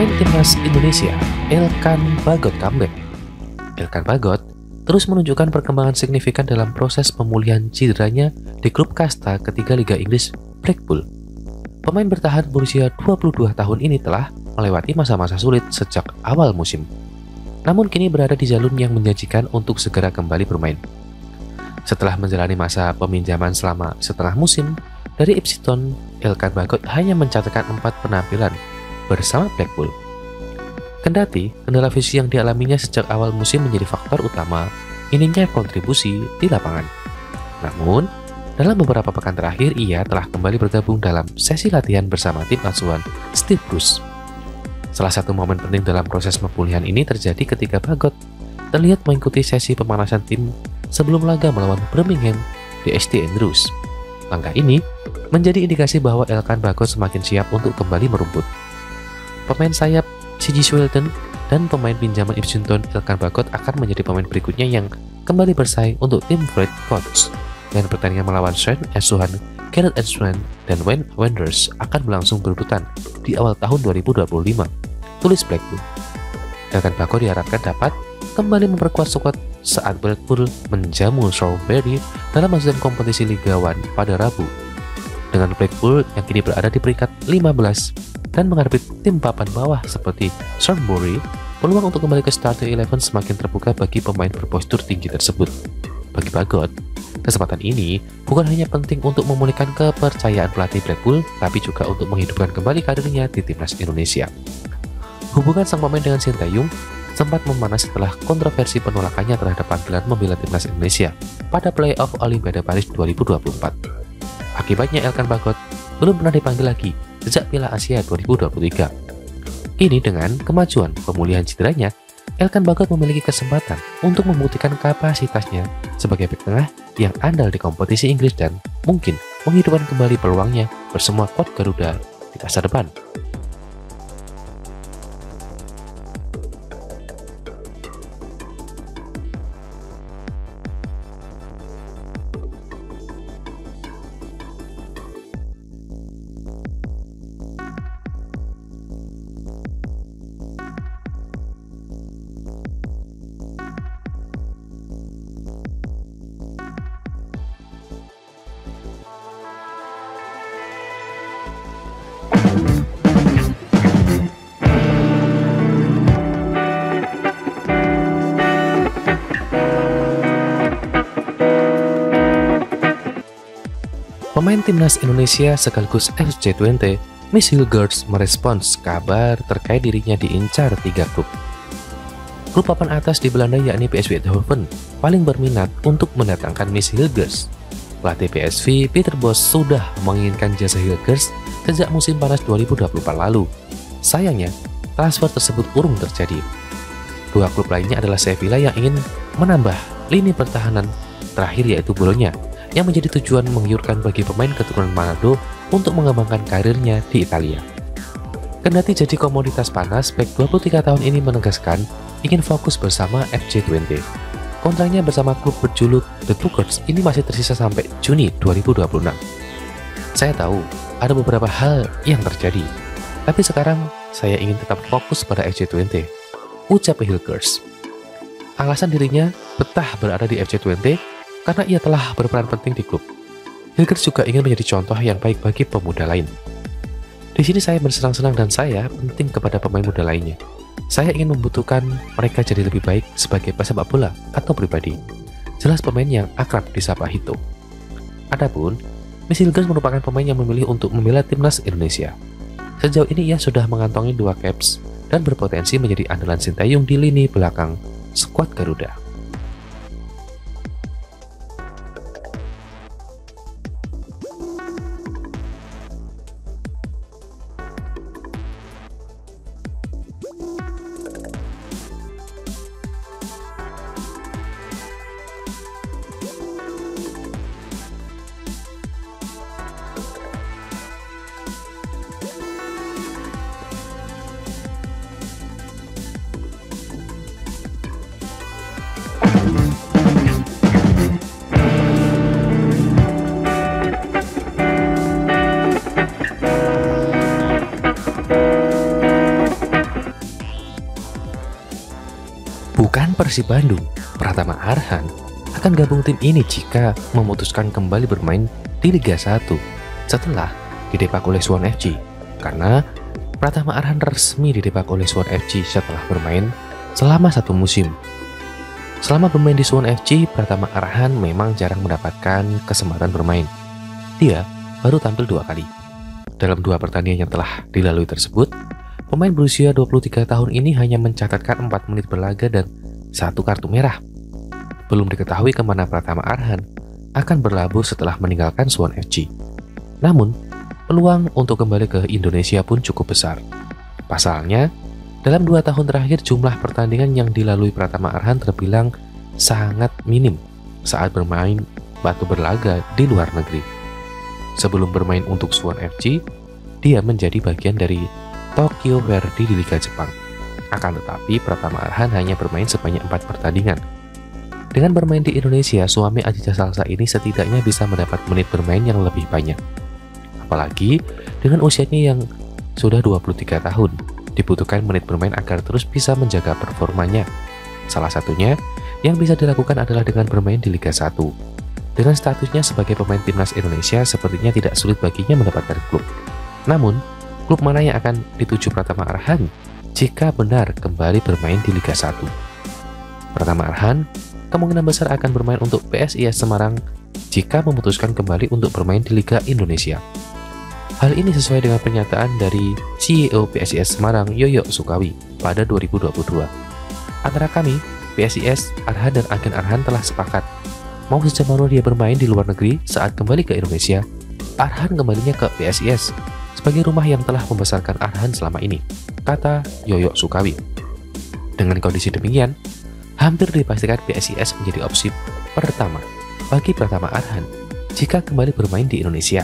Pemain timnas Indonesia, Elkan Bagot comeback. Elkan Bagot terus menunjukkan perkembangan signifikan dalam proses pemulihan cederanya di klub kasta ketiga Liga Inggris Blackpool. Pemain bertahan berusia 22 tahun ini telah melewati masa-masa sulit sejak awal musim. Namun kini berada di jalur yang menjanjikan untuk segera kembali bermain. Setelah menjalani masa peminjaman selama setengah musim, dari Ipswich, Elkan Bagot hanya mencatatkan 4 penampilan bersama Blackpool. Kendati kendala fisik yang dialaminya sejak awal musim menjadi faktor utama minimnya kontribusi di lapangan. Namun, dalam beberapa pekan terakhir ia telah kembali bergabung dalam sesi latihan bersama tim asuhan Steve Bruce. Salah satu momen penting dalam proses pemulihan ini terjadi ketika Bagot terlihat mengikuti sesi pemanasan tim sebelum laga melawan Birmingham di St Andrews. Langkah ini menjadi indikasi bahwa Elkan Bagot semakin siap untuk kembali merumput. Pemain sayap C.J. Swilton dan pemain pinjaman Ipswich Elkan Bagot akan menjadi pemain berikutnya yang kembali bersaing untuk tim Fred Coach. Dan pertandingan melawan Swain asuhan Gareth Swain dan Wayne Wanderers akan berlangsung berebutan di awal tahun 2025, tulis Blackpool. Elkan Bagot diharapkan dapat kembali memperkuat skuad saat Blackpool menjamu Strawberry dalam lanjutan kompetisi Liga 1 pada Rabu. Dengan Blackpool yang kini berada di peringkat 15 dan menghadapi tim papan bawah seperti Strawberry, peluang untuk kembali ke starting 11 semakin terbuka bagi pemain berpostur tinggi tersebut. Bagi Bagot, kesempatan ini bukan hanya penting untuk memulihkan kepercayaan pelatih Blackpool, tapi juga untuk menghidupkan kembali karirnya di timnas Indonesia. Hubungan sang pemain dengan Sintayong sempat memanas setelah kontroversi penolakannya terhadap panggilan membela timnas Indonesia pada playoff Olimpiade Paris 2024. Akibatnya Elkan Bagot belum pernah dipanggil lagi sejak Piala Asia 2023. Kini dengan kemajuan pemulihan cederanya, Elkan Bagot memiliki kesempatan untuk membuktikan kapasitasnya sebagai bek tengah yang andal di kompetisi Inggris dan mungkin menghidupkan kembali peluangnya bersama skuad Garuda di masa depan. Pemain timnas Indonesia sekaligus FC20, Miss Hilgers merespons kabar terkait dirinya diincar 3 klub. Klub papan atas di Belanda yakni PSV Eindhoven paling berminat untuk mendatangkan Miss Hilgers. Pelatih PSV Peter Bosz sudah menginginkan jasa Hilgers sejak musim panas 2024 lalu. Sayangnya, transfer tersebut urung terjadi. 2 klub lainnya adalah Sevilla yang ingin menambah lini pertahanan terakhir yaitu Bologna, yang menjadi tujuan menggiurkan bagi pemain keturunan Manado untuk mengembangkan karirnya di Italia. Kendati jadi komoditas panas, bek 23 tahun ini menegaskan ingin fokus bersama FC20. Kontraknya bersama klub berjuluk The Tuckers ini masih tersisa sampai Juni 2026. Saya tahu ada beberapa hal yang terjadi, tapi sekarang saya ingin tetap fokus pada FC20, ucap Hilgers. Alasan dirinya betah berada di FC20 karena ia telah berperan penting di klub. Hilgers juga ingin menjadi contoh yang baik bagi pemuda lain. Di sini saya bersenang-senang dan saya penting kepada pemain muda lainnya. Saya ingin membutuhkan mereka jadi lebih baik sebagai pesepak bola atau pribadi. Jelas pemain yang akrab disapa Hito. Adapun, Miss Hilgers merupakan pemain yang memilih untuk membela timnas Indonesia. Sejauh ini ia sudah mengantongi 2 caps dan berpotensi menjadi andalan Sintayong di lini belakang skuad Garuda. Bukan Persib Bandung, Pratama Arhan akan gabung tim ini jika memutuskan kembali bermain di Liga 1 setelah didepak oleh Suwon FC. Karena Pratama Arhan resmi didepak oleh Suwon FC setelah bermain selama 1 musim. Selama bermain di Suwon FC, Pratama Arhan memang jarang mendapatkan kesempatan bermain. Dia baru tampil 2 kali. Dalam 2 pertandingan yang telah dilalui tersebut, pemain berusia 23 tahun ini hanya mencatatkan 4 menit berlaga dan 1 kartu merah. Belum diketahui kemana Pratama Arhan akan berlabuh setelah meninggalkan Suwon FC. Namun, peluang untuk kembali ke Indonesia pun cukup besar. Pasalnya, dalam 2 tahun terakhir jumlah pertandingan yang dilalui Pratama Arhan terbilang sangat minim saat bermain batu berlaga di luar negeri. Sebelum bermain untuk Suwon FC, dia menjadi bagian dari Tokyo Verdy di Liga Jepang. Akan tetapi, Pratama Arhan hanya bermain sebanyak 4 pertandingan. Dengan bermain di Indonesia, suami Aziza Salsa ini setidaknya bisa mendapat menit bermain yang lebih banyak. Apalagi dengan usianya yang sudah 23 tahun, dibutuhkan menit bermain agar terus bisa menjaga performanya. Salah satunya yang bisa dilakukan adalah dengan bermain di Liga 1. Dengan statusnya sebagai pemain timnas Indonesia, sepertinya tidak sulit baginya mendapatkan klub. Namun, klub mana yang akan dituju Pratama Arhan jika benar kembali bermain di Liga 1? Pratama Arhan kemungkinan besar akan bermain untuk PSIS Semarang jika memutuskan kembali untuk bermain di Liga Indonesia. Hal ini sesuai dengan pernyataan dari CEO PSIS Semarang, Yoyo Sukawi, pada 2022. Antara kami, PSIS, Arhan dan agen Arhan telah sepakat. Mau sejak mana dia bermain di luar negeri saat kembali ke Indonesia, Arhan kembalinya ke PSIS sebagai rumah yang telah membesarkan Arhan selama ini, kata Yoyo Sukawi. Dengan kondisi demikian, hampir dipastikan PSIS menjadi opsi pertama bagi Pratama Arhan jika kembali bermain di Indonesia.